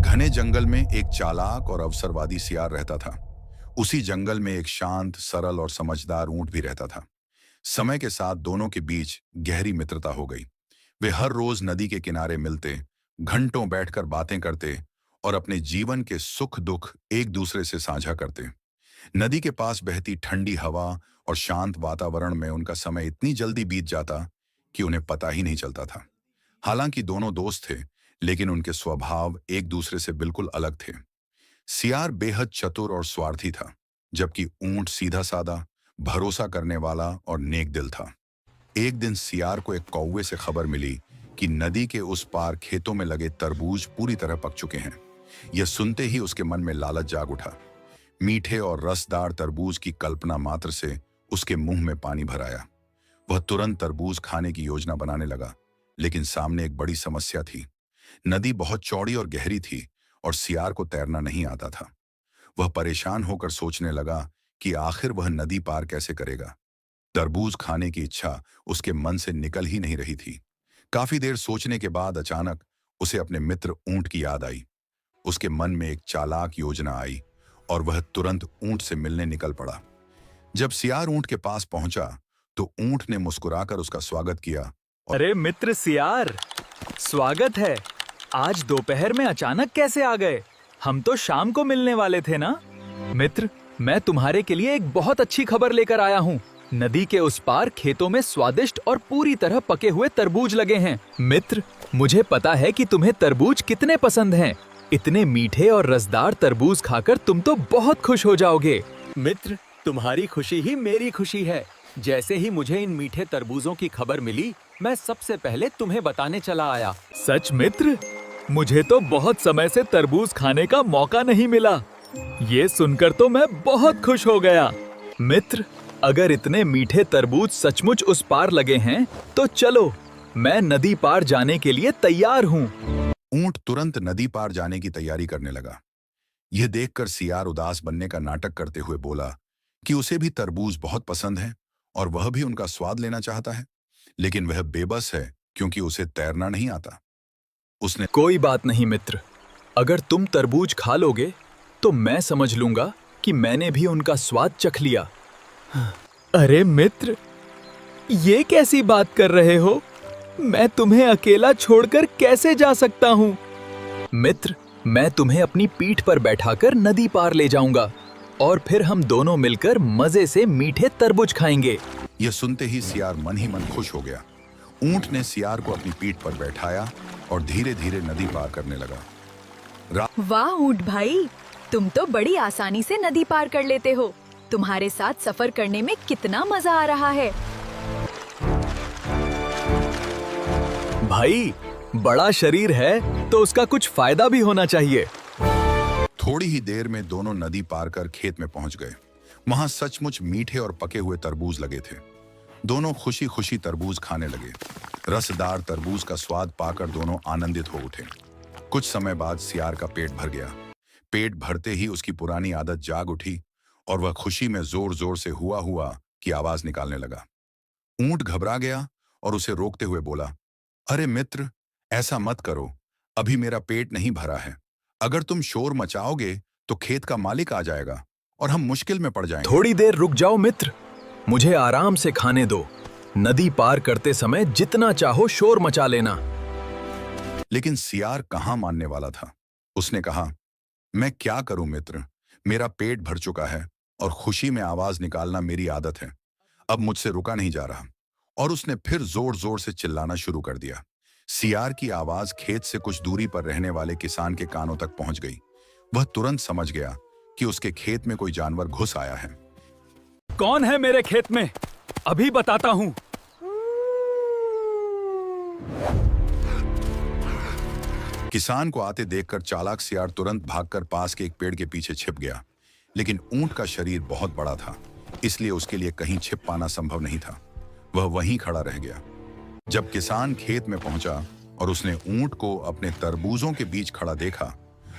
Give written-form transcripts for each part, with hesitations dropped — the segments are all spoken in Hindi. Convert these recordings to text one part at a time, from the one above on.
घने जंगल में एक चालाक और अवसरवादी सियार रहता था। उसी जंगल में एक शांत, सरल और समझदार ऊंट भी रहता था। समय के साथ दोनों के बीच गहरी मित्रता हो गई। वे हर रोज नदी के किनारे मिलते, घंटों बैठकर बातें करते और अपने जीवन के सुख दुख एक दूसरे से साझा करते। नदी के पास बहती ठंडी हवा और शांत वातावरण में उनका समय इतनी जल्दी बीत जाता कि उन्हें पता ही नहीं चलता था। हालांकि दोनों दोस्त थे, लेकिन उनके स्वभाव एक दूसरे से बिल्कुल अलग थे। सियार बेहद चतुर और स्वार्थी था, जबकि ऊंट सीधा साधा, भरोसा करने वाला और नेक दिल था। एक दिन सियार को एक कौवे से खबर मिली कि नदी के उस पार खेतों में लगे तरबूज पूरी तरह पक चुके हैं। यह सुनते ही उसके मन में लालच जाग उठा। मीठे और रसदार तरबूज की कल्पना मात्र से उसके मुंह में पानी भर आया। वह तुरंत तरबूज खाने की योजना बनाने लगा, लेकिन सामने एक बड़ी समस्या थी। नदी बहुत चौड़ी और गहरी थी और सियार को तैरना नहीं आता था। वह परेशान होकर सोचने लगा कि आखिर वह नदी पार कैसे करेगा। तरबूज खाने की इच्छा उसके मन से निकल ही नहीं रही थी। काफी देर सोचने के बाद अचानक उसे अपने मित्र ऊंट की याद आई। उसके मन में एक चालाक योजना आई और वह तुरंत ऊंट से मिलने निकल पड़ा। जब सियार ऊंट के पास पहुंचा तो ऊंट ने मुस्कुराकर उसका स्वागत किया। अरे मित्र सियार, स्वागत है। आज दोपहर में अचानक कैसे आ गए? हम तो शाम को मिलने वाले थे ना। मित्र, मैं तुम्हारे के लिए एक बहुत अच्छी खबर लेकर आया हूँ। नदी के उस पार खेतों में स्वादिष्ट और पूरी तरह पके हुए तरबूज लगे हैं। मित्र, मुझे पता है कि तुम्हें तरबूज कितने पसंद हैं। इतने मीठे और रसदार तरबूज खाकर तुम तो बहुत खुश हो जाओगे। मित्र, तुम्हारी खुशी ही मेरी खुशी है। जैसे ही मुझे इन मीठे तरबूजों की खबर मिली, मैं सबसे पहले तुम्हें बताने चला आया। सच मित्र, मुझे तो बहुत समय से तरबूज खाने का मौका नहीं मिला। ये सुनकर तो मैं बहुत खुश हो गया। मित्र, अगर इतने मीठे तरबूज सचमुच उस पार लगे हैं, तो चलो, मैं नदी पार जाने के लिए तैयार हूँ। ऊंट तुरंत नदी पार जाने की तैयारी करने लगा। यह देखकर सियार उदास बनने का नाटक करते हुए बोला कि उसे भी तरबूज बहुत पसंद है और वह भी उनका स्वाद लेना चाहता है, लेकिन वह बेबस है क्योंकि उसे तैरना नहीं आता। उसने कोई बात नहीं मित्र, अगर तुम तरबूज खा लोगे तो मैं समझ लूंगा कि मैंने भी उनका स्वाद चख लिया। अरे मित्र, ये कैसी बात कर रहे हो? मैं तुम्हें अकेला छोड़कर कैसे जा सकता हूँ? मित्र, मैं तुम्हें अपनी पीठ पर बैठाकर नदी पार ले जाऊंगा और फिर हम दोनों मिलकर मजे से मीठे तरबूज खाएंगे। यह सुनते ही सियार मन ही मन खुश हो गया। ऊंट ने सियार को अपनी पीठ पर बैठाया और धीरे धीरे नदी पार करने लगा। वाह ऊंट भाई, तुम तो बड़ी आसानी से नदी पार कर लेते हो। तुम्हारे साथ सफर करने में कितना मजा आ रहा है। भाई, बड़ा शरीर है तो उसका कुछ फायदा भी होना चाहिए। थोड़ी ही देर में दोनों नदी पार कर खेत में पहुंच गए। वहां सचमुच मीठे और पके हुए तरबूज लगे थे। दोनों खुशी खुशी तरबूज खाने लगे। रसदार तरबूज का स्वाद पाकर दोनों आनंदित हो उठे। कुछ समय बाद सियार का पेट भर गया। पेट भरते ही उसकी पुरानी आदत जाग उठी और वह खुशी में जोर जोर से हुआ हुआ की आवाज निकालने लगा। ऊंट घबरा गया और उसे रोकते हुए बोला, अरे मित्र, ऐसा मत करो, अभी मेरा पेट नहीं भरा है। अगर तुम शोर मचाओगे तो खेत का मालिक आ जाएगा और हम मुश्किल में पड़ जाएंगे। थोड़ी देर रुक जाओ मित्र, मुझे आराम से खाने दो। नदी पार करते समय जितना चाहो शोर मचा लेना। लेकिन सियार कहाँ मानने वाला था। उसने कहा, मैं क्या करूं मित्र, मेरा पेट भर चुका है और खुशी में आवाज निकालना मेरी आदत है। अब मुझसे रुका नहीं जा रहा। और उसने फिर जोर जोर से चिल्लाना शुरू कर दिया। सियार की आवाज खेत से कुछ दूरी पर रहने वाले किसान के कानों तक पहुंच गई। वह तुरंत समझ गया कि उसके खेत में कोई जानवर घुस आया है। कौन है मेरे खेत में? अभी बताता हूँ। किसान को आते देखकर चालाक सियार तुरंत भागकर पास के एक पेड़ के पीछे छिप गया। लेकिन ऊंट का शरीर बहुत बड़ा था, इसलिए उसके लिए कहीं छिप पाना संभव नहीं था। वह वहीं खड़ा रह गया। जब किसान खेत में पहुंचा और उसने ऊंट को अपने तरबूजों के बीच खड़ा देखा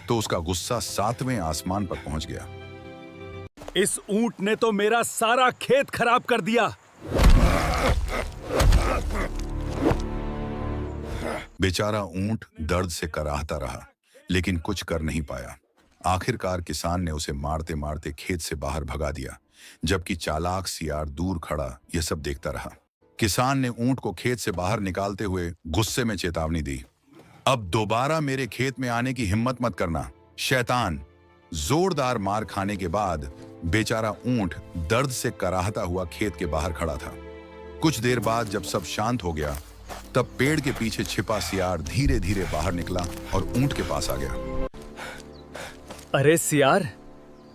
तो उसका गुस्सा 7वें आसमान पर पहुंच गया। इस ऊंट ने तो मेरा सारा खेत खराब कर दिया। बेचारा ऊंट दर्द से कराहता रहा, लेकिन कुछ कर नहीं पाया। आखिरकार किसान ने उसे मारते मारते खेत से बाहर भगा दिया, जबकि चालाक सियार दूर खड़ा यह सब देखता रहा। किसान ने ऊंट को खेत से बाहर निकालते हुए गुस्से में चेतावनी दी, अब दोबारा मेरे खेत में आने की हिम्मत मत करना, शैतान। जोरदार मार खाने के बाद बेचारा ऊंट दर्द से कराहता हुआ खेत के बाहर खड़ा था। कुछ देर बाद जब सब शांत हो गया, तब पेड़ के पीछे छिपा सियार धीरे धीरे बाहर निकला और ऊंट के पास आ गया। अरे सियार,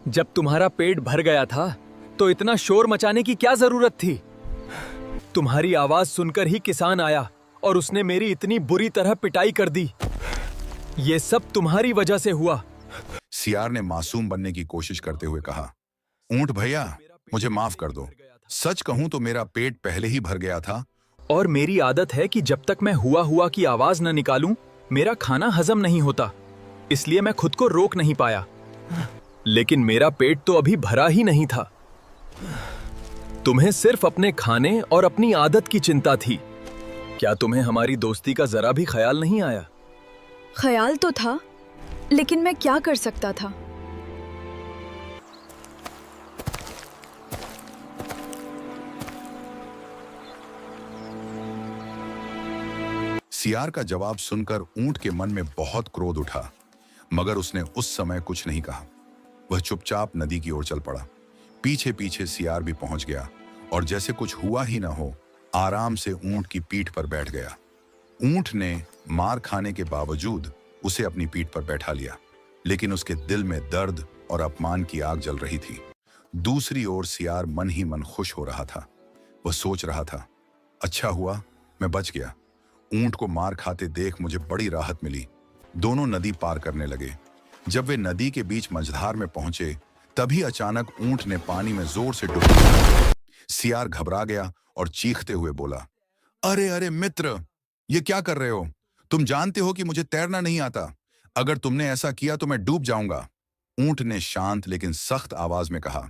जब तुम्हारा पेट भर गया था तो इतना शोर मचाने की क्या जरूरत थी? तुम्हारी आवाज सुनकर ही किसान आया और उसने मेरी इतनी बुरी तरह पिटाई कर दी। ये सब तुम्हारी वजह से हुआ। सियार ने मासूम बनने की कोशिश करते हुए कहा, ऊंट भैया, मुझे माफ कर दो। सच कहूं तो मेरा पेट पहले ही भर गया था और मेरी आदत है कि जब तक मैं हुआ हुआ की आवाज न निकालूं, मेरा खाना हजम नहीं होता, इसलिए मैं खुद को रोक नहीं पाया। लेकिन मेरा पेट तो अभी भरा ही नहीं था। तुम्हें सिर्फ अपने खाने और अपनी आदत की चिंता थी। क्या तुम्हें हमारी दोस्ती का जरा भी ख्याल नहीं आया? ख्याल तो था, लेकिन मैं क्या कर सकता था? सियार का जवाब सुनकर ऊंट के मन में बहुत क्रोध उठा, मगर उसने उस समय कुछ नहीं कहा। वह चुपचाप नदी की ओर चल पड़ा। पीछे पीछे सियार भी पहुंच गया और जैसे कुछ हुआ ही ना हो, आराम से ऊंट की पीठ पर बैठ गया। ऊंट ने मार खाने के बावजूद उसे अपनी पीठ पर बैठा लिया, लेकिन उसके दिल में दर्द और अपमान की आग जल रही थी। दूसरी ओर सियार मन ही मन खुश हो रहा था। वह सोच रहा था, अच्छा हुआ मैं बच गया। ऊंट को मार खाते देख मुझे बड़ी राहत मिली। दोनों नदी पार करने लगे। जब वे नदी के बीच मझधार में पहुंचे, तभी अचानक ऊंट ने पानी में जोर से डुबकी ली। सियार घबरा गया और चीखते हुए बोला, अरे अरे मित्र, ये क्या कर रहे हो? तुम जानते हो कि मुझे तैरना नहीं आता। अगर तुमने ऐसा किया तो मैं डूब जाऊंगा। ऊंट ने शांत लेकिन सख्त आवाज में कहा,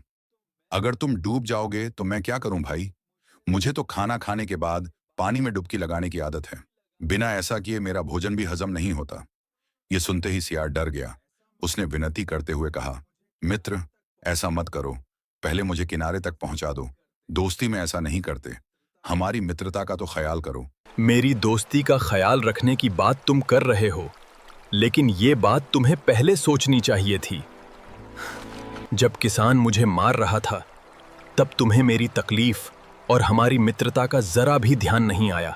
अगर तुम डूब जाओगे तो मैं क्या करूं भाई? मुझे तो खाना खाने के बाद पानी में डुबकी लगाने की आदत है। बिना ऐसा किए मेरा भोजन भी हजम नहीं होता। ये सुनते ही सियार डर गया। उसने विनती करते हुए कहा, मित्र, ऐसा मत करो, पहले मुझे किनारे तक पहुंचा दो। दोस्ती में ऐसा नहीं करते। हमारी मित्रता का तो ख्याल करो। मेरी दोस्ती का ख्याल रखने की बात तुम कर रहे हो, लेकिन ये बात तुम्हें पहले सोचनी चाहिए थी। जब किसान मुझे मार रहा था, तब तुम्हें मेरी तकलीफ और हमारी मित्रता का जरा भी ध्यान नहीं आया।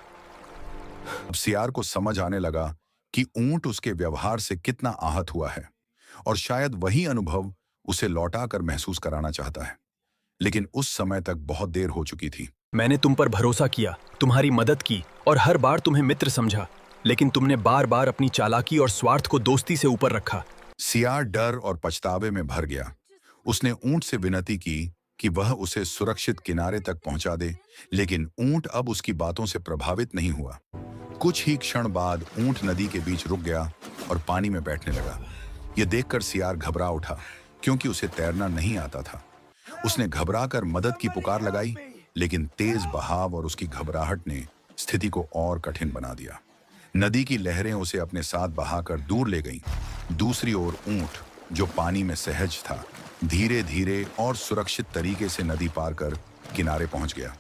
अब सियार को समझ आने लगा कि ऊंट उसके व्यवहार से कितना आहत हुआ है और शायद वही अनुभव उसे लौटाकर महसूस कराना चाहता है। लेकिन उस समय तक बहुत देर हो चुकी थी। मैंने तुम पर भरोसा किया, तुम्हारी मदद की और हर बार तुम्हें मित्र समझा, लेकिन तुमने बार बार अपनी चालाकी और स्वार्थ को दोस्ती से ऊपर रखा। सियार डर और पछतावे में भर गया। उसने ऊंट से विनती की कि वह उसे सुरक्षित किनारे तक पहुंचा दे, लेकिन ऊंट अब उसकी बातों से प्रभावित नहीं हुआ। कुछ ही क्षण बाद ऊंट नदी के बीच रुक गया और पानी में बैठने लगा। यह देखकर सियार घबरा उठा, क्योंकि उसे तैरना नहीं आता था। उसने घबराकर मदद की पुकार लगाई, लेकिन तेज बहाव और उसकी घबराहट ने स्थिति को और कठिन बना दिया। नदी की लहरें उसे अपने साथ बहाकर दूर ले गईं। दूसरी ओर ऊंट, जो पानी में सहज था, धीरे धीरे और सुरक्षित तरीके से नदी पार कर किनारे पहुंच गया।